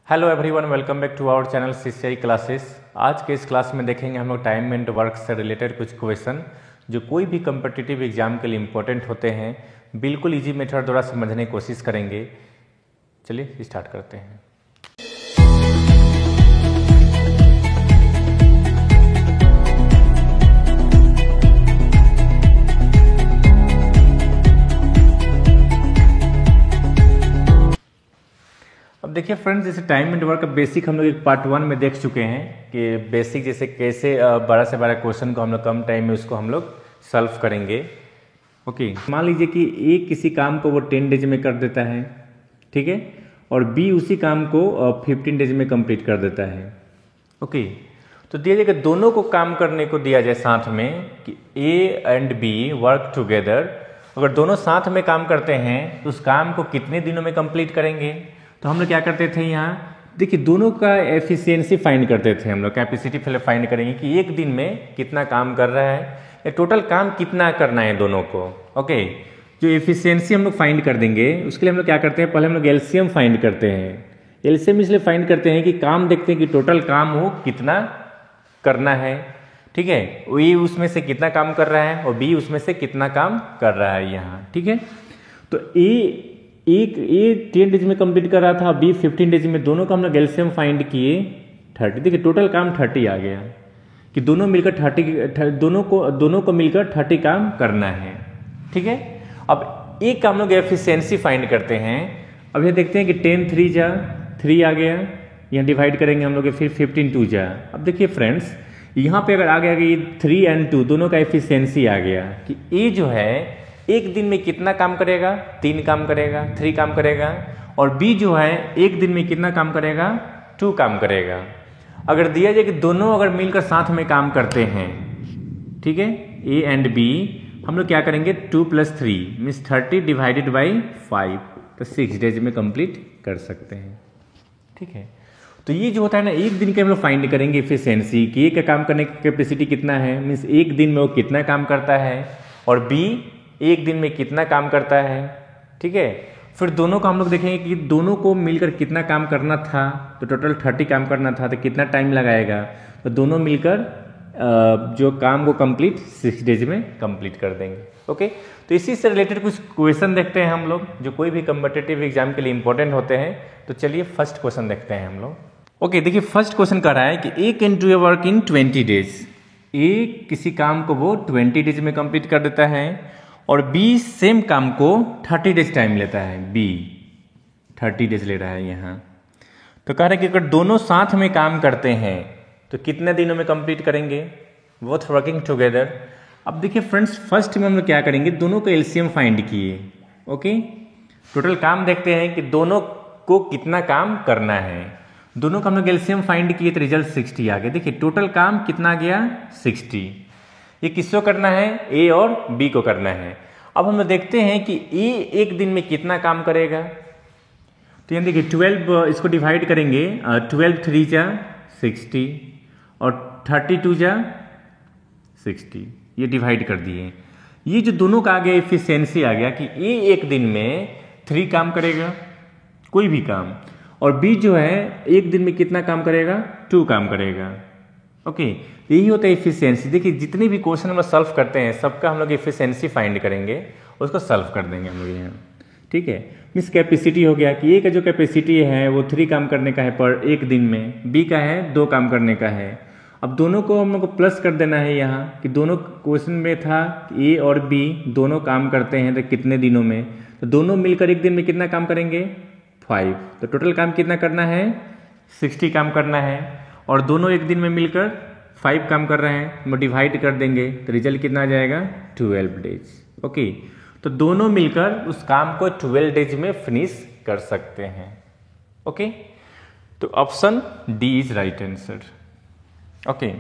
Hello everyone, welcome back to our channel CCI classes. आज के इस क्लास में देखेंगे हम लोग टाइम एंड वर्क से रिलेटेड कुछ क्वेश्चन जो कोई भी कम्पिटिटिव एग्जाम के लिए इम्पोर्टेंट होते हैं। बिल्कुल इजी मेथड द्वारा समझने की कोशिश करेंगे। चलिए स्टार्ट करते हैं। अब देखिए फ्रेंड्स, जैसे टाइम एंड वर्क का बेसिक हम लोग एक पार्ट 1 में देख चुके हैं कि बेसिक जैसे कैसे 12 से 12 क्वेश्चन को हम लोग कम टाइम में उसको हम लोग सॉल्व करेंगे। ओके, मान लीजिए कि ए किसी काम को वो 10 डेज में कर देता है, ठीक है, और बी उसी काम को 15 डेज में कंप्लीट कर देता है। ओके, तो दिया जाए कि दोनों को काम करने को दिया जाए साथ में कि A and B work together. अगर दोनों साथ में काम करते हैं तो उस काम को कितने दिनों में कंप्लीट करेंगे। तो हम लोग क्या करते थे, यहाँ देखिए दोनों का एफिशिएंसी फाइंड करते थे। हम लोग कैपेसिटी पहले फाइंड करेंगे कि एक दिन में कितना काम कर रहा है या टोटल काम कितना करना है दोनों को। ओके, जो एफिशिएंसी हम लोग फाइंड कर देंगे उसके लिए हम लोग क्या करते हैं, पहले हम लोग एलसीएम फाइंड करते हैं। एलसीएम इसलिए फाइंड करते हैं कि काम देखते हैं कि टोटल काम वो कितना करना है, ठीक है, ए उसमें से कितना काम कर रहा है और बी उसमें से कितना काम कर रहा है यहाँ, ठीक है। तो ए 10 डेज में कंप्लीट कर रहा था, बी 15 डेज में, दोनों का हम लोग एलसीएम फाइंड किए 30। देखिए टोटल काम 30 आ गया कि दोनों मिलकर 30 दोनों को मिलकर 30 काम करना है, ठीक है। अब एक काम लोग एफिशिएंसी फाइंड करते हैं। अब ये देखते हैं कि 10 3 जा 3 आ गया, यहाँ डिवाइड करेंगे हम लोग, फिर 15 2 जा। अब देखिए फ्रेंड्स, यहाँ पे अगर आ गया कि 3 और 2 दोनों का एफिशिएंसी आ गया कि ए जो है एक दिन में कितना काम करेगा, 3 काम करेगा, 3 काम करेगा, और बी जो है एक दिन में कितना काम करेगा, 2 काम करेगा। अगर दिया जाए कि दोनों अगर मिलकर साथ में काम करते हैं, ठीक है, ए एंड बी, हम लोग क्या करेंगे 2 + 3 मीन्स 30 डिवाइडेड बाई 5, तो 6 डेज में कंप्लीट कर सकते हैं, ठीक है। तो ये जो होता है ना, एक दिन के हम लोग फाइंड करेंगे एफिशिएंसी कि ए का काम करने की कैपेसिटी कितना है, मीन्स एक दिन में वो कितना काम करता है, और बी एक दिन में कितना काम करता है, ठीक है। फिर दोनों को हम लोग देखेंगे कि दोनों को मिलकर कितना काम करना था, तो टोटल 30 काम करना था, तो कितना टाइम लगाएगा। तो दोनों मिलकर जो काम को कंप्लीट 6 डेज में कंप्लीट कर देंगे। ओके, तो इसी से रिलेटेड कुछ क्वेश्चन देखते हैं हम लोग जो कोई भी कम्पिटिटिव एग्जाम के लिए इंपॉर्टेंट होते हैं। तो चलिए फर्स्ट क्वेश्चन देखते हैं हम लोग। ओके, देखिए फर्स्ट क्वेश्चन कह रहा है कि A can do a work in 20 days. A किसी काम को वो 20 डेज में कंप्लीट कर देता है, और बी सेम काम को 30 डेज टाइम लेता है। बी 30 डेज ले रहा है यहाँ। तो कह रहा है कि अगर दोनों साथ में काम करते हैं तो कितने दिनों में कंप्लीट करेंगे, बोथ वर्किंग टुगेदर। अब देखिए फ्रेंड्स, फर्स्ट में हम लोग क्या करेंगे, दोनों को एलसीएम फाइंड किए। ओके, टोटल काम देखते हैं कि दोनों को कितना काम करना है। दोनों का हम लोग एलसीएम फाइंड किए तो रिजल्ट 60 आ गया। देखिए टोटल काम कितना गया, 60। ये किसको करना है, ए और बी को करना है। अब हम देखते हैं कि ए एक दिन में कितना काम करेगा। तो यहाँ देखिए 12, इसको डिवाइड करेंगे, 12 3 जा 60 और 32 जा 60, ये डिवाइड कर दिए। ये जो दोनों का आ गया एफिशिएंसी आ गया कि ए एक दिन में 3 काम करेगा कोई भी काम, और बी जो है एक दिन में कितना काम करेगा, 2 काम करेगा। ओके, यही होता है एफिशिएंसी। देखिए जितने भी क्वेश्चन हम लोग सॉल्व करते हैं सबका हम लोग एफिशिएंसी फाइंड करेंगे, उसको सॉल्व कर देंगे हम लोग यहाँ, ठीक है। मीन्स कैपेसिटी हो गया कि ए का जो कैपेसिटी है वो 3 काम करने का है पर एक दिन में, बी का है 2 काम करने का है। अब दोनों को हम लोग को प्लस कर देना है यहाँ कि दोनों क्वेश्चन में था ए और बी दोनों काम करते हैं तो कितने दिनों में, तो दोनों मिलकर एक दिन में कितना काम करेंगे, 5। तो टोटल काम कितना करना है, 60 काम करना है, और दोनों एक दिन में मिलकर 5 काम कर रहे हैं, हम डिवाइड कर देंगे तो रिजल्ट कितना आ जाएगा, 12 डेज। ओके, तो दोनों मिलकर उस काम को 12 डेज में फिनिश कर सकते हैं। ओके, तो option D is right answer. Okay,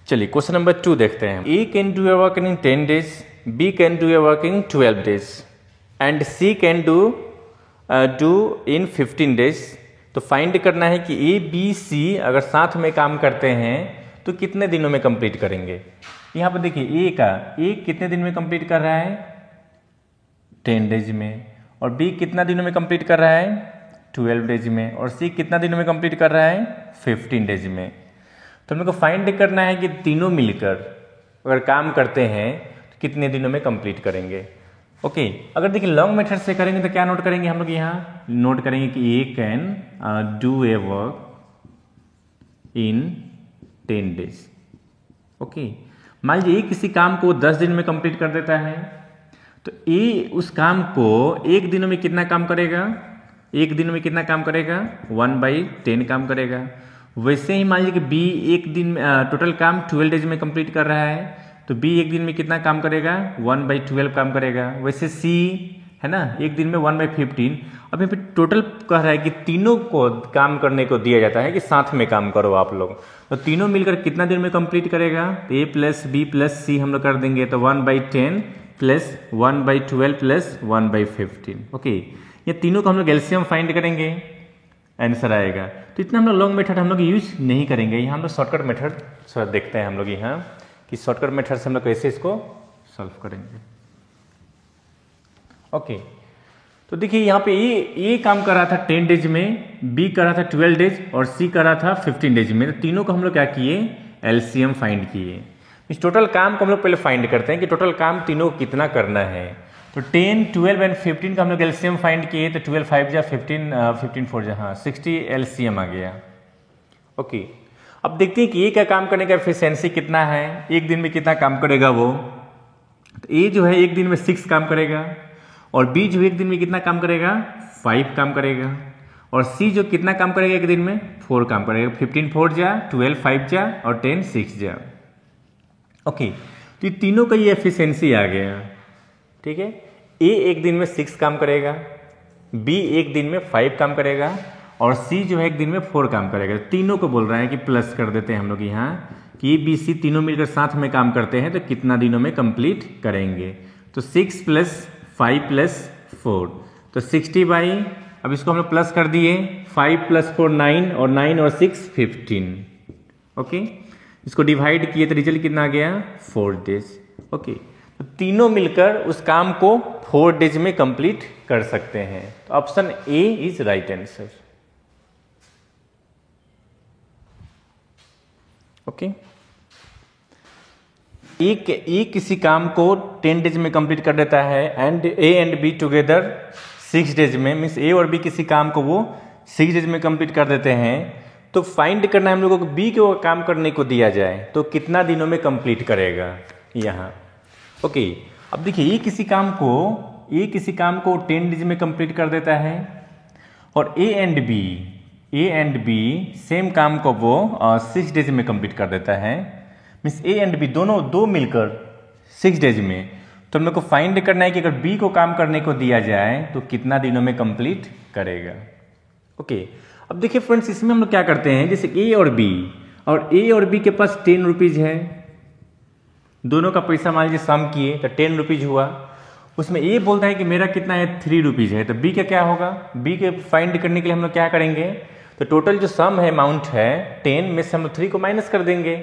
चलिए क्वेश्चन नंबर 2 देखते हैं। A can do a work in 10 days, B can do a work in 12 days, and C can do in 15 days. तो find करना है कि ए बी सी अगर साथ में काम करते हैं तो कितने दिनों में कंप्लीट करेंगे। यहाँ पर देखिए ए कितने दिन में कंप्लीट कर रहा है, 10 डेज में, और बी कितना दिनों में कंप्लीट कर रहा है, 12 डेज में, और सी कितना दिनों में कंप्लीट कर रहा है 15 डेज में। तो हम लोग को फाइंड करना है कि तीनों मिलकर अगर काम करते हैं तो कितने दिनों में कंप्लीट करेंगे। ओके, अगर देखिए लॉन्ग मेथड से करेंगे तो क्या नोट करेंगे हम लोग, यहाँ नोट करेंगे कि A can do a work in 10 days. Okay, मान लीजिए किसी काम को 10 दिन में कंप्लीट कर देता है, तो ए उस काम को एक दिन में कितना काम करेगा, एक दिन में कितना काम करेगा 1/10 काम करेगा। वैसे ही मान लीजिए कि बी एक दिन में टोटल काम 12 डेज में कंप्लीट कर रहा है, तो बी एक दिन में कितना काम करेगा 1/12 काम करेगा। वैसे सी है ना, एक दिन में 1/15। अब यहाँ पे टोटल कह रहा है कि तीनों को काम करने को दिया जाता है कि साथ में काम करो आप लोग, तो तीनों मिलकर कितना दिन में कंप्लीट करेगा, तो ए प्लस बी प्लस सी हम लोग कर देंगे, तो 1/10 प्लस 1/12 प्लस 1/15। ओके, ये तीनों को हम लोग एलसीएम फाइंड करेंगे, आंसर आएगा। तो इतना हम लोग लॉन्ग मेथड हम लोग यूज नहीं करेंगे, यहाँ हम लोग शॉर्टकट मेथड थोड़ा देखते हैं हम लोग यहाँ कि शॉर्टकट मेथड से हम लोग कैसे इसको सॉल्व करेंगे। ओके, तो देखिए यहाँ पे ए काम कर रहा था 10 डेज में, बी कर रहा था 12 डेज और सी कर रहा था 15 डेज में। तो तीनों को हम लोग क्या किए, एलसीएम फाइंड किए। इस टोटल काम को हम लोग पहले फाइंड करते हैं कि टोटल काम तीनों को कितना करना है। तो 10, 12 एंड 15 का हम लोग एलसीएम फाइंड किए, तो 12 5 जा 15, 15 4 जा, हाँ 60 एलसीएम आ गया। ओके, अब देखते हैं कि ए का काम करने का एफिशिएंसी कितना है, एक दिन में कितना काम करेगा वो। तो ए जो है एक दिन में 6 काम करेगा, और बी जो एक दिन में कितना काम करेगा 5 काम करेगा, और सी जो कितना काम करेगा एक दिन में 4 काम करेगा। 15 4 जा, 12 5 जा और 10 6 जा। ओके, तो ये तीनों का ये एफिशिएंसी आ गया। ठीक है, ए एक दिन में 6 काम करेगा, बी एक दिन में 5 काम करेगा, और सी जो है एक दिन में 4 काम करेगा। तीनों को बोल रहा है कि प्लस कर देते हैं हम लोग यहाँ कि ए बी सी तीनों मिलकर साथ में काम करते हैं तो कितना दिनों में कंप्लीट करेंगे। तो 6 + 5 + 4, तो 60 अब इसको हम लोग प्लस कर दिए, 5 + 4 9, और 9 और 6 15। ओके, इसको डिवाइड किए तो रिजल्ट कितना आ गया 4 डेज। ओके, तो तीनों मिलकर उस काम को 4 डेज में कंप्लीट कर सकते हैं। तो option A is right answer. Okay, A किसी काम को 10 डेज में कंप्लीट कर देता है, and A and be together 6 days में, मीन्स ए और बी किसी काम को वो 6 डेज में कंप्लीट कर देते हैं। तो फाइंड करना है हम लोगों को बी को काम करने को दिया जाए तो कितना दिनों में कंप्लीट करेगा यहाँ। ओके, अब देखिए ए किसी काम को 10 डेज में कंप्लीट कर देता है, और ए एंड बी सेम काम को वो 6 डेज में कंप्लीट कर देता है। मीन्स ए एंड बी दोनों दो मिलकर 6 डेज में। तो हम लोग को फाइंड करना है कि अगर बी को काम करने को दिया जाए तो कितना दिनों में कंप्लीट करेगा। ओके, अब देखिए फ्रेंड्स, इसमें हम लोग क्या करते हैं, जैसे ए और बी के पास 10 रुपीज है, दोनों का पैसा मान लीजिए सम किए तो 10 रुपीज हुआ। उसमें ए बोलता है कि मेरा कितना है 3 रुपीज है, तो बी का क्या होगा, बी के फाइंड करने के लिए हम लोग क्या करेंगे, तो टोटल जो सम है अमाउंट है 10 में से हम लोग 3 को माइनस कर देंगे।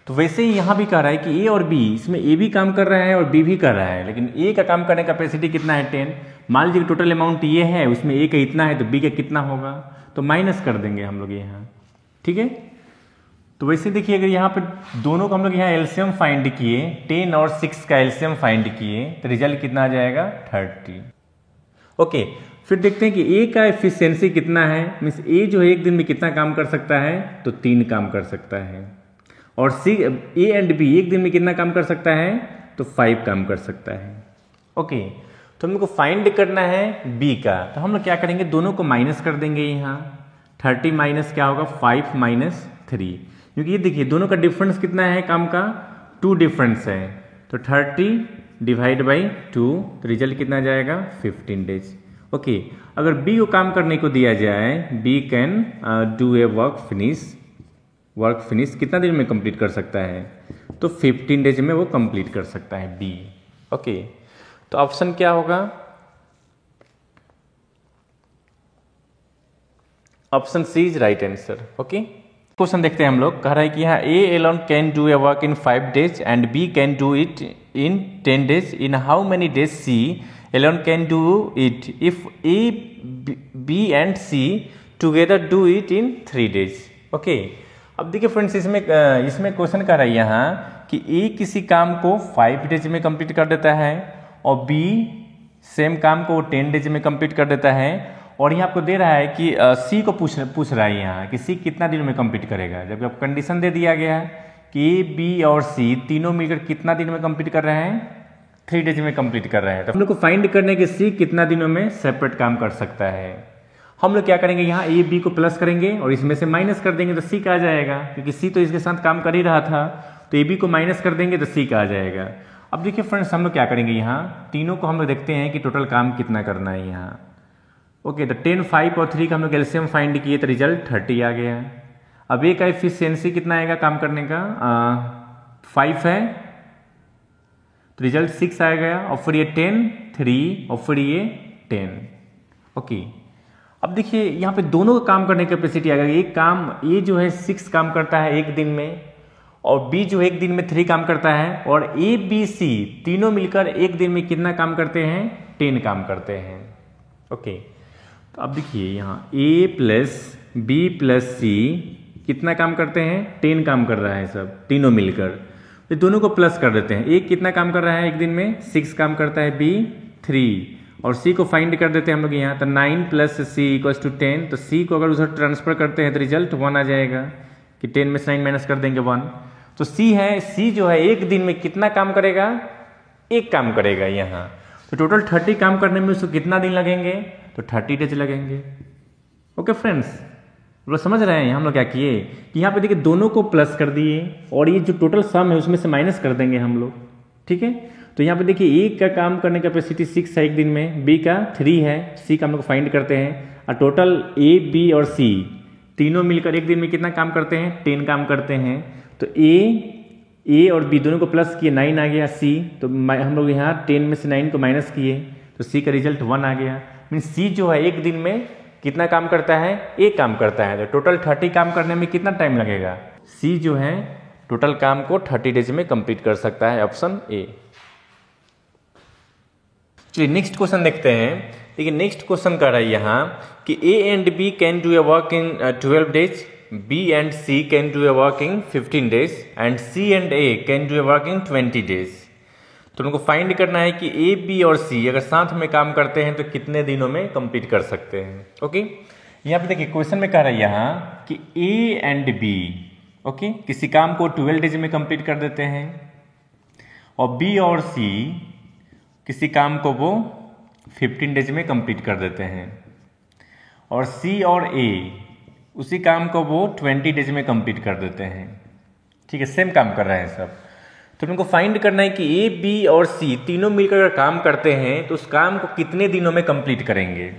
तो वैसे ही यहाँ भी कह रहा है कि ए और बी, इसमें ए भी काम कर रहा है और बी भी कर रहा है, लेकिन ए का काम करने का कैपेसिटी कितना है 10। मान लीजिए टोटल अमाउंट ये है, उसमें ए का इतना है तो बी का कितना होगा, तो माइनस कर देंगे हम लोग यहाँ। ठीक है, तो वैसे देखिए अगर यहाँ पे दोनों को हम लोग यहाँ एलसीएम फाइंड किए, 10 और 6 का एलसीएम फाइंड किए तो रिजल्ट कितना आ जाएगा 30। ओके, फिर देखते हैं कि ए का एफिशिएंसी कितना है, मीन्स ए जो है एक दिन में कितना काम कर सकता है, तो 3 काम कर सकता है, और सी ए एंड बी एक दिन में कितना काम कर सकता है, तो 5 काम कर सकता है। ओके, तो हम लोग को फाइंड करना है बी का, तो हम लोग क्या करेंगे, दोनों को माइनस कर देंगे यहाँ। 30 माइनस क्या होगा 5 माइनस 3, क्योंकि ये देखिए दोनों का डिफरेंस कितना है काम का 2 डिफरेंस है, तो 30 डिवाइड बाई 2, तो रिजल्ट कितना आ जाएगा 15 डेज। ओके, अगर बी को काम करने को दिया जाए, B can do a work finish कितना दिन में कंप्लीट कर सकता है, तो 15 डेज में वो कंप्लीट कर सकता है बी। ओके, तो ऑप्शन क्या होगा, option C is right answer. Okay, question देखते हैं हम लोग, कह रहा है कि यहाँ A alone can do a work in 5 days and B can do it in 10 days, in how many days C alone can do it if A, B and C together do it in 3 days. Okay, अब देखिए friends इसमें question कर रहा है यहाँ कि A किसी काम को 5 डेज में कंप्लीट कर देता है और B सेम काम को 10 डेज में कंप्लीट कर देता है, और यहाँ आपको दे रहा है कि C को पूछ रहा है यहाँ कि C कितना दिन में कंप्लीट करेगा, जबकि आप कंडीशन दे दिया गया है कि A, B और C तीनों मिलकर कितना दिन में कंप्लीट कर रहे हैं, 3 डेज में कंप्लीट कर रहे हैं। तो हम लोग को फाइंड करने के C कितना दिनों में सेपरेट काम कर सकता है। हम लोग क्या करेंगे, यहाँ A, B को प्लस करेंगे और इसमें से माइनस कर देंगे तो C का आ जाएगा, क्योंकि C तो इसके साथ काम कर ही रहा था, तो A, B को माइनस कर देंगे तो C का आ जाएगा। अब देखिए फ्रेंड्स, हम लोग क्या करेंगे, यहाँ तीनों को हम लोग देखते हैं कि टोटल काम कितना करना है यहाँ। ओके, तो 10, 5 और 3 का हम लोग एलसीएम फाइंड किए तो रिजल्ट 30 आ गया। अब A का एफिशिएंसी कितना आएगा काम करने का, 5 है तो रिजल्ट 6 आ गया, और फिर ये 10, 3 और फिर ये 10। ओके, अब देखिए यहाँ पे दोनों का काम करने की कैपेसिटी आ गई। एक काम A जो है 6 काम करता है एक दिन में, और B जो एक दिन में 3 काम करता है, और A, B, C तीनों मिलकर एक दिन में कितना काम करते हैं, 10 काम करते हैं। ओके, तो अब देखिए यहाँ A plus B plus C कितना काम करते हैं, 10 काम कर रहा है सब तीनों मिलकर, तो दोनों को प्लस कर देते हैं। एक कितना काम कर रहा है एक दिन में, 6 काम करता है B, 3, और C को फाइंड कर देते हैं हम लोग यहाँ, तो 9 प्लस C इक्वल्स टू 10, तो C को अगर उधर ट्रांसफर करते हैं तो रिजल्ट 1 आ जाएगा, कि 10 में से 9 माइनस कर देंगे 1, तो C है, C जो है एक दिन में कितना काम करेगा, एक काम करेगा यहाँ, तो टोटल 30 काम करने में उसको कितना दिन लगेंगे, तो 30 डेज लगेंगे। ओके फ्रेंड्स, लोग समझ रहे हैं हम लोग क्या किए कि यहाँ पे देखिए दोनों को प्लस कर दिए, और ये जो टोटल सम है उसमें से माइनस कर देंगे हम लोग, ठीक है। तो यहाँ पे देखिए A का काम करने की कैपेसिटी 6 है एक दिन में, B का 3 है, C का हम लोग फाइंड करते हैं, और टोटल A, B और C तीनों मिलकर एक दिन में कितना काम करते हैं, 10 काम करते हैं। तो A और B दोनों को प्लस किए, 9 आ गया, C तो हम लोग यहाँ 10 में से 9 को माइनस किए तो C का रिजल्ट 1 आ गया। मीन C जो है एक दिन में कितना काम करता है, एक काम करता है, तो टोटल 30 काम करने में कितना टाइम लगेगा, C जो है टोटल काम को 30 डेज में कंप्लीट कर सकता है, ऑप्शन A। चलिए नेक्स्ट क्वेश्चन देखते हैं। देखिए नेक्स्ट क्वेश्चन कर रहा है यहाँ कि A and B can do a work in 12 days, B and C can do a work in 15 days, and C and A can do a work in 20 days. तो उनको फाइंड करना है कि A, B और C अगर साथ में काम करते हैं तो कितने दिनों में कंप्लीट कर सकते हैं। ओके, यहाँ पे देखिए क्वेश्चन में कह रहा है यहाँ कि A एंड B ओके किसी काम को 12 डेज में कंप्लीट कर देते हैं, और B और C किसी काम को वो 15 डेज में कंप्लीट कर देते हैं, और C और A उसी काम को वो 20 डेज में कंप्लीट कर देते हैं। ठीक है, सेम काम कर रहे हैं सब। तो उनको फाइंड करना है कि A, B और C तीनों मिलकर अगर काम करते हैं तो उस काम को कितने दिनों में कंप्लीट करेंगे।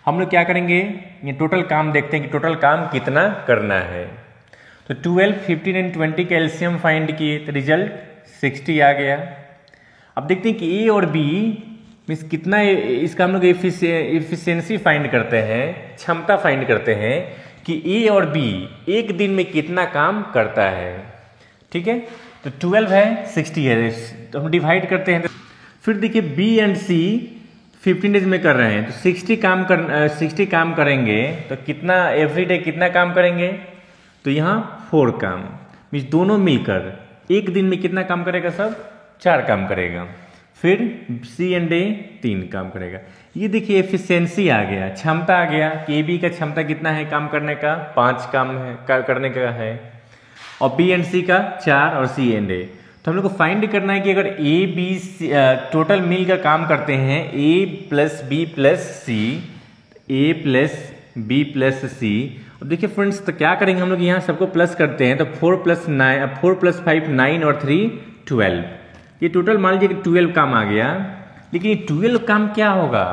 हम लोग क्या करेंगे, ये टोटल काम देखते हैं कि टोटल काम कितना करना है। तो 12, 15 एंड 20 का एलसीएम फाइंड किए तो रिजल्ट 60 आ गया। अब देखते हैं कि A और B मीन्स कितना, इसका हम लोग एफिशिएंसी फाइंड करते हैं, क्षमता फाइंड करते हैं कि A और B एक दिन में कितना काम करता है। ठीक है, तो 12 है, 60 है, तो हम डिवाइड करते हैं। फिर देखिए B एंड C 15 डेज में कर रहे हैं, तो 60 काम करेंगे तो कितना एवरी डे कितना काम करेंगे, तो यहाँ 4 काम, मीन्स दोनों मिलकर एक दिन में कितना काम करेगा, सब 4 काम करेगा। फिर C एंड A 3 काम करेगा। ये देखिए एफिशिएंसी आ गया, क्षमता आ गया कि AB का क्षमता कितना है काम करने का, 5 काम है करने का है, और B एंड C का 4 और C एंड A। तो हम लोग को फाइंड करना है कि अगर A, B, C टोटल मिलकर काम करते हैं A plus B plus C, A plus B plus C। अब देखिए फ्रेंड्स, तो क्या करेंगे हम लोग, यहाँ सबको प्लस करते हैं, तो 4 प्लस 5 9 और 3 12। ये टोटल मान लीजिए कि 12 काम आ गया, लेकिन ये 12 काम क्या होगा,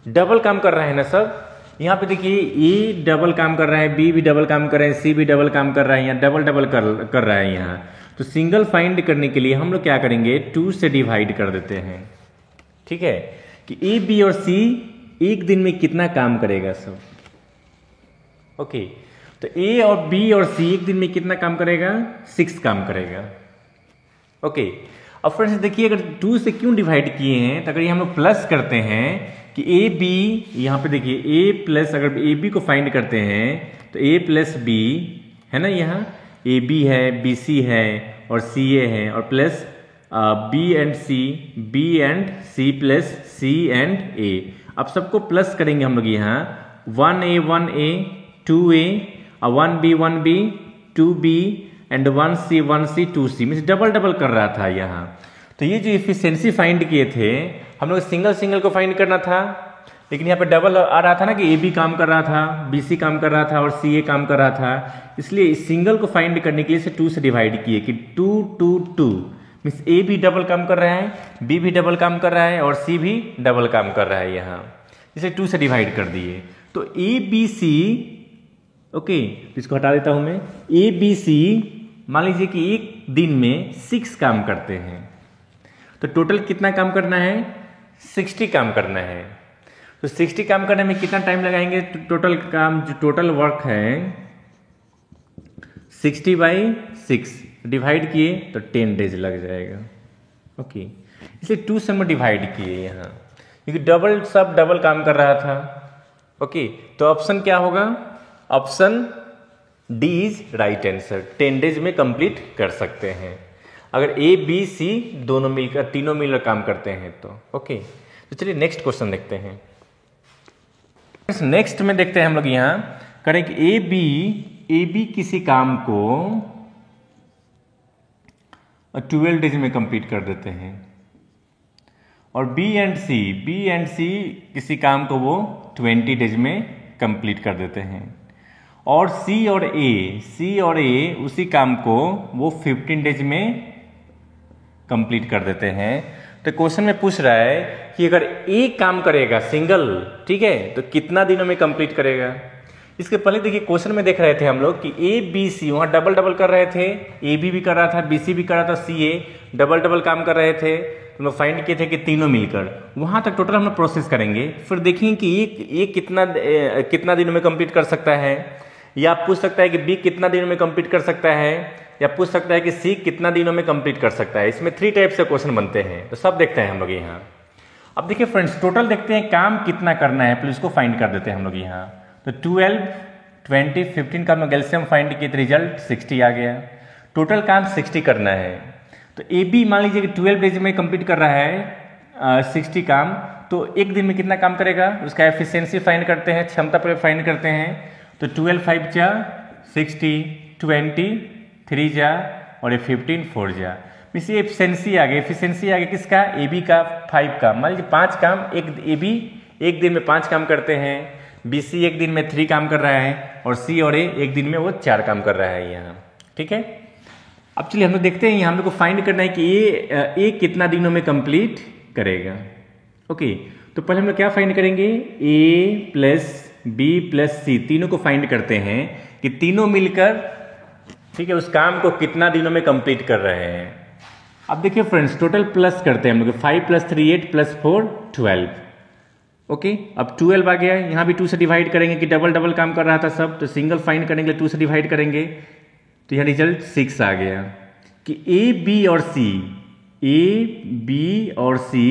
डबल काम कर रहे हैं ना सब। यहाँ पे देखिए A डबल काम कर रहा है, B भी डबल काम कर रहे हैं, C भी डबल काम कर रहा है, यहाँ डबल कर रहा है यहाँ। तो सिंगल फाइंड करने के लिए हम लोग क्या करेंगे, 2 से डिवाइड कर देते हैं। ठीक है, कि A, B और C एक दिन में कितना काम करेगा सब। ओके, तो A और B और C एक दिन में कितना काम करेगा, 6 काम करेगा। ओके, अब फ्रेंड्स देखिए, अगर 2 से क्यों डिवाइड किए हैं, तो अगर ये हम लोग प्लस करते हैं कि ए बी, यहाँ पे देखिए ए प्लस, अगर ए बी को फाइंड करते हैं तो ए प्लस बी है ना, यहाँ ए बी है, बी सी है और सी ए है, और plus B and C, B and C plus C and A. अब सबको प्लस करेंगे हम लोग यहाँ 1A 2A, 1B 2B and 1C 2C, means double double कर रहा था यहाँ। तो ये जो इफिशियंसी फाइंड किए थे हम लोग, सिंगल सिंगल को फाइंड करना था, लेकिन यहाँ पे डबल आ रहा था ना कि ए बी काम कर रहा था, बी सी काम कर रहा था और सी ए काम कर रहा था, इसलिए इस सिंगल को फाइंड करने के लिए इसे 2 से डिवाइड किए कि 2 2 2, मीन्स ए भी डबल काम कर रहा है, बी भी डबल काम कर रहा है और सी भी डबल काम कर रहा है यहाँ, इसे 2 से डिवाइड कर दिए। तो ए बी सी, ओके, इसको हटा देता हूं मैं, ए बी सी मान लीजिए कि एक दिन में 6 काम करते हैं, तो टोटल कितना काम करना है, 60 काम करना है। तो 60 काम करने में कितना टाइम लगाएंगे, टोटल काम जो टोटल वर्क है 60/6 डिवाइड किए तो 10 डेज लग जाएगा। ओके, इसलिए 2 से हम डिवाइड किए यहाँ, क्योंकि डबल सब डबल काम कर रहा था। ओके, तो ऑप्शन क्या होगा, option D is right answer, 10 days में कंप्लीट कर सकते हैं अगर ए बी सी दोनों मिलकर, तीनों मिलकर काम करते हैं तो। ओके, तो चलिए नेक्स्ट क्वेश्चन देखते हैं। नेक्स्ट में देखते हैं हम लोग यहाँ करें कि ए बी किसी काम को 12 डेज में कंप्लीट कर देते हैं, और बी एंड सी किसी काम को वो 20 डेज में कंप्लीट कर देते हैं, और सी और ए उसी काम को वो 15 डेज में कंप्लीट कर देते हैं। तो क्वेश्चन में पूछ रहा है कि अगर ए काम करेगा सिंगल, ठीक है, तो कितना दिनों में कंप्लीट करेगा। इसके पहले देखिए क्वेश्चन में देख रहे थे हम लोग कि ए बी सी वहां डबल डबल कर रहे थे, ए बी कर रहा था, बी सी भी कर रहा था, सी ए डबल डबल काम कर रहे थे। हम लोग फाइंड किए थे कि तीनों मिलकर, वहां तक टोटल हम लोग प्रोसेस करेंगे, फिर देखेंगे कि ये कितना दिनों में कंप्लीट कर सकता है, या आप पूछ सकता है कि बी कितना दिनों में कंप्लीट कर सकता है, या पूछ सकता है कि सी कितना दिनों में कंप्लीट कर सकता है। इसमें 3 टाइप से क्वेश्चन बनते हैं, तो सब देखते हैं हम लोग यहाँ। अब देखिए फ्रेंड्स, टोटल देखते हैं काम कितना करना है, प्लीज इसको फाइंड कर देते हैं हम लोग यहाँ। तो 12 20 15 का हम लोग एलसीएम फाइंड किए तो रिजल्ट 60 आ गया। टोटल काम 60 करना है, तो ए बी मान लीजिए कि 12 डेज में कंप्लीट कर रहा है 60 काम, तो एक दिन में कितना काम करेगा, उसका एफिशिएंसी फाइंड करते हैं, क्षमता पर फाइंड करते हैं। तो 12 5 जा 60, 20 3 जा और 15 4 जा, मीन्स ये एफिशिएंसी आ गया। एफिशिएंसी आ गया किसका, ए बी का 5 काम। मान लीजिए 5 काम ए बी एक दिन में 5 काम करते हैं, बी सी एक दिन में 3 काम कर रहा है, और सी और ए एक दिन में वो 4 काम कर रहा है यहाँ, ठीक है। अब चलिए हम लोग देखते हैं, यहाँ हम लोग को फाइंड करना है कि ए कितना दिनों में कंप्लीट करेगा। ओके, तो पहले हम लोग क्या फाइंड करेंगे, ए प्लस बी प्लस सी तीनों को फाइंड करते हैं कि तीनों मिलकर, ठीक है, उस काम को कितना दिनों में कंप्लीट कर रहे हैं। अब देखिए फ्रेंड्स, टोटल प्लस करते हैं हम लोग, 5 + 3 8 + 4 12। ओके, अब 12 आ गया, यहाँ भी 2 से डिवाइड करेंगे कि डबल डबल काम कर रहा था सब, तो सिंगल फाइंड करने के लिए 2 से डिवाइड करेंगे, तो यहाँ रिजल्ट 6 आ गया कि ए बी और सी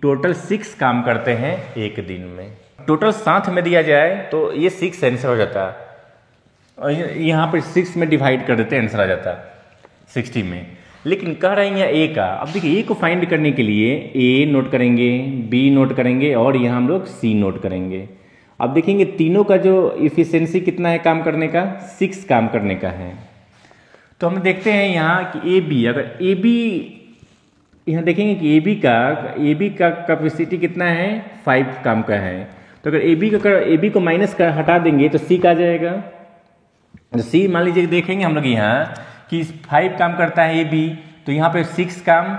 टोटल 6 काम करते हैं एक दिन में। टोटल साथ में दिया जाए तो ये 6 आंसर हो जाता, और यहाँ पर 6 में डिवाइड कर देते आंसर आ जाता 60 में, लेकिन कह रहे हैं ए का। अब देखिए ए को फाइंड करने के लिए ए नोट करेंगे, बी नोट करेंगे, और यहाँ हम लोग सी नोट करेंगे। अब देखेंगे तीनों का जो इफिशियंसी कितना है काम करने का, 6 काम करने का है। तो हम देखते हैं यहाँ कि ए बी, अगर ए बी यहाँ देखेंगे कि ए बी का कैपेसिटी कितना है, 5 काम का है। तो अगर ए बी को माइनस कर हटा देंगे तो सी का आ जाएगा। तो सी मान लीजिए देखेंगे हम लोग यहाँ कि 5 काम करता है ए बी, तो यहाँ पे 6 काम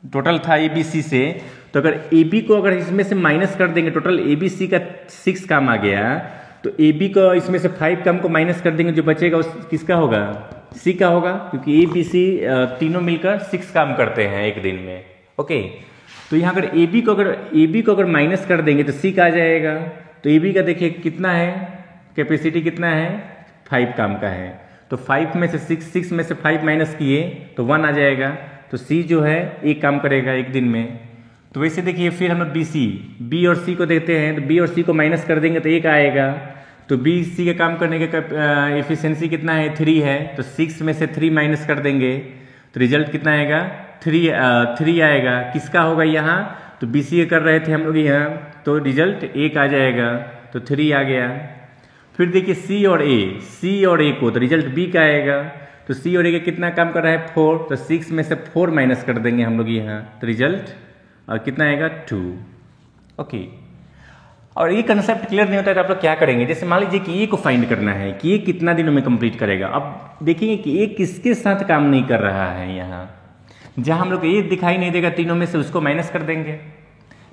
टोटल था ए बी सी से, तो अगर ए बी को अगर इसमें से माइनस कर देंगे, टोटल ए बी सी का 6 काम आ गया, तो ए बी को इसमें से 5 काम को माइनस कर देंगे, जो बचेगा उस किसका होगा, सी का होगा, क्योंकि ए बी सी तीनों मिलकर 6 काम करते हैं एक दिन में। ओके, तो यहाँ अगर ए बी को अगर माइनस कर देंगे तो सी का आ जाएगा। तो ए बी का देखिए कितना है, कैपेसिटी कितना है, 5 काम का है। तो 5 में से 6 में से 5 माइनस किए तो 1 आ जाएगा। तो सी जो है एक काम करेगा एक दिन में। तो वैसे देखिए फिर हम लोग बी और सी को देखते हैं, तो बी और सी को माइनस कर देंगे तो एक आएगा। तो बी सी का काम करने का एफिशिएंसी कितना है, 3 है, तो 6 में से 3 माइनस कर देंगे तो रिजल्ट कितना आएगा, 3 आएगा। किसका होगा यहाँ, तो बी सी कर रहे थे हम लोग यहाँ, तो रिजल्ट 1 आ जाएगा, तो 3 आ गया। फिर देखिए सी और ए को, तो रिजल्ट बी का आएगा। तो सी और ए का कितना काम कर रहा है, 4, तो 6 में से 4 माइनस कर देंगे हम लोग यहाँ, तो रिजल्ट और कितना आएगा, 2। ओके, और ये कंसेप्ट क्लियर नहीं होता है तो आप लोग क्या करेंगे, जैसे मान लीजिए कि ये को फाइंड करना है कि ये कितना दिनों में कंप्लीट करेगा। अब देखिए कि ये किसके साथ काम नहीं कर रहा है, यहाँ जहाँ हम लोग ये दिखाई नहीं देगा तीनों में से उसको माइनस कर देंगे।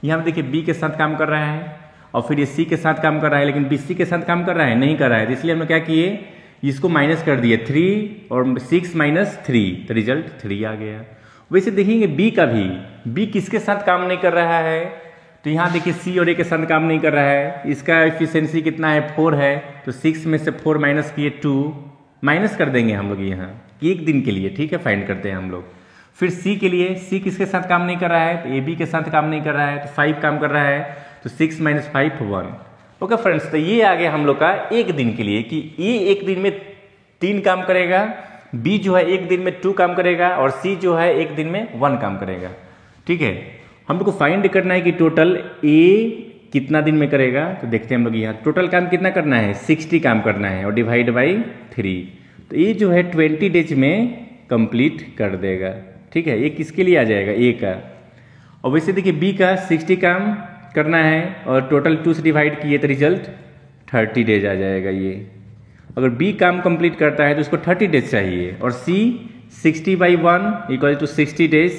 यहाँ देखिए बी के साथ काम कर रहा है और फिर ये सी के साथ काम कर रहा है, लेकिन बी सी के साथ काम कर रहा है, नहीं कर रहा है, तो इसलिए हम लोग क्या किए, इसको माइनस कर दिए, 3 और 6 माइनस 3, तो रिजल्ट 3 आ गया। वैसे देखेंगे बी का भी, बी किसके साथ काम नहीं कर रहा है, तो यहाँ देखिए सी और ए के साथ काम नहीं कर रहा है, इसका एफिशिएंसी कितना है, 4 है, तो 6 में से 4 माइनस किए 2, माइनस कर देंगे हम लोग यहाँ एक दिन के लिए, ठीक है, फाइंड करते हैं हम लोग। फिर सी के लिए, सी किसके साथ काम नहीं कर रहा है, तो ए बी के साथ काम नहीं कर रहा है, तो 5 काम कर रहा है, तो 6 माइनस 5 1। ओके फ्रेंड्स, तो ये आ गया हम लोग का एक दिन के लिए कि ए एक दिन में 3 काम करेगा, बी जो है एक दिन में 2 काम करेगा और सी जो है एक दिन में 1 काम करेगा। ठीक है, हम लोग को फाइंड करना है कि टोटल ए कितना दिन में करेगा। तो देखते हैं हम लोग यहाँ टोटल काम कितना करना है, 60 काम करना है और डिवाइड बाई 3, तो ये जो है 20 डेज में कंप्लीट कर देगा। ठीक है, ये किसके लिए आ जाएगा, ए का। और वैसे देखिए बी का 60 काम करना है और टोटल 2 से डिवाइड किए तो रिजल्ट 30 डेज आ जाएगा। ये अगर बी काम कंप्लीट करता है तो उसको 30 डेज चाहिए और सी 60/1 इक्वल टू 60 डेज।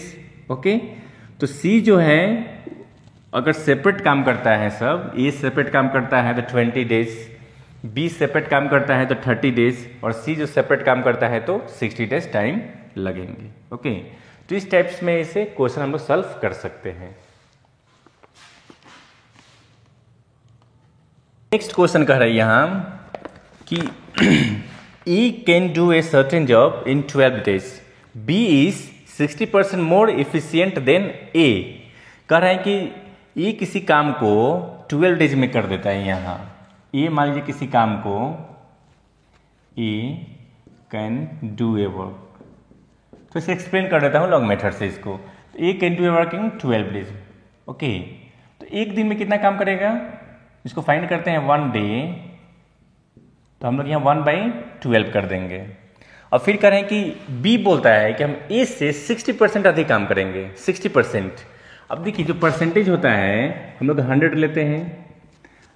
ओके, तो सी जो है अगर सेपरेट काम करता है, सब ए सेपरेट काम करता है तो 20 डेज, बी सेपरेट काम करता है तो 30 डेज और सी जो सेपरेट काम करता है तो 60 डेज टाइम लगेंगे। ओके, तो इस टाइप्स में इसे क्वेश्चन हम लोग सॉल्व कर सकते हैं। नेक्स्ट क्वेश्चन कह रहे हैं यहाँ कि E can do a certain job in 12 days, B is 60% more efficient then A। कह रहा है कि E किसी काम को 12 डेज में कर देता है। यहाँ A मान लीजिए किसी काम को A can do a work, तो इसे एक्सप्लेन कर देता हूँ लॉन्ग मेथड से इसको। तो A can do a work in 12 days. Okay, तो एक दिन में कितना काम करेगा, इसको फाइंड करते हैं 1 डे, तो हम लोग यहाँ 1/12 कर देंगे। और फिर कह रहे हैं कि बी बोलता है कि हम ए से 60% अधिक काम करेंगे, 60%। अब देखिए जो परसेंटेज होता है हम लोग 100 लेते हैं,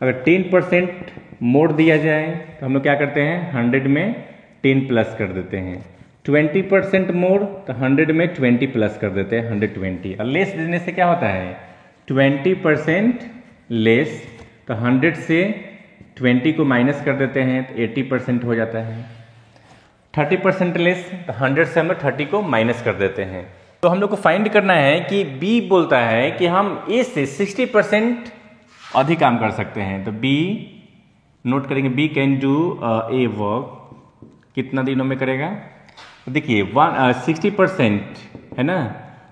अगर 10% मोड़ दिया जाए तो हम लोग क्या करते हैं 100 में 10 प्लस कर देते हैं, 20% मोड़ तो 100 में 20 प्लस कर देते हैं, 120। और लेस देने से क्या होता है 20% लेस, तो 100 से 20 को माइनस कर देते हैं तो 80% हो जाता है। 30% लेस, तो 100 से हम लोग 30 को माइनस कर देते हैं। तो हम लोग को फाइंड करना है कि बी बोलता है कि हम ए से 60% अधिक काम कर सकते हैं। तो बी नोट करेंगे, B can do a work, कितना दिनों में करेगा। तो देखिए 60% है ना,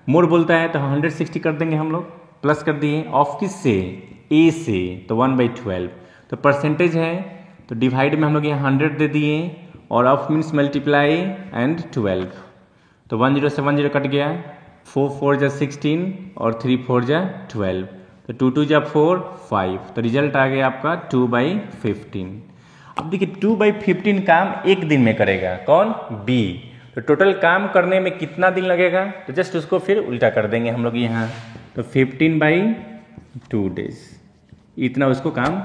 मोर बोलता है तो 160 कर देंगे हम लोग, प्लस कर दिए, ऑफ किस से, ए से, तो 1/12। तो परसेंटेज है तो डिवाइड में हम लोग यहाँ 100 दे दिए और ऑफ मीन्स मल्टीप्लाई एंड 12, तो 10 से 10 कट गया, 4 4 जा 16 और 3 4 जा 12, तो 2 2 जा 4 5, तो रिजल्ट आ गया आपका 2/15। अब देखिए 2/15 काम एक दिन में करेगा कौन, बी। तो टोटल काम करने में कितना दिन लगेगा, तो जस्ट उसको फिर उल्टा कर देंगे हम लोग यहाँ, तो 15/2 डेज इतना उसको काम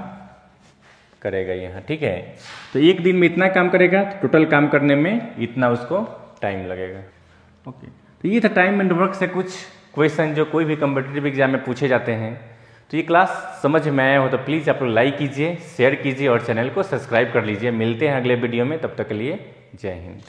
करेगा यहाँ। ठीक है, तो एक दिन में इतना काम करेगा, तो टोटल काम करने में इतना उसको टाइम लगेगा। ओके, तो ये था टाइम एंड वर्क से कुछ क्वेश्चन जो कोई भी कॉम्पिटिटिव एग्जाम में पूछे जाते हैं। तो ये क्लास समझ में आया हो तो प्लीज़ आप लोग लाइक कीजिए, शेयर कीजिए और चैनल को सब्सक्राइब कर लीजिए। मिलते हैं अगले वीडियो में, तब तक के लिए जय हिंद।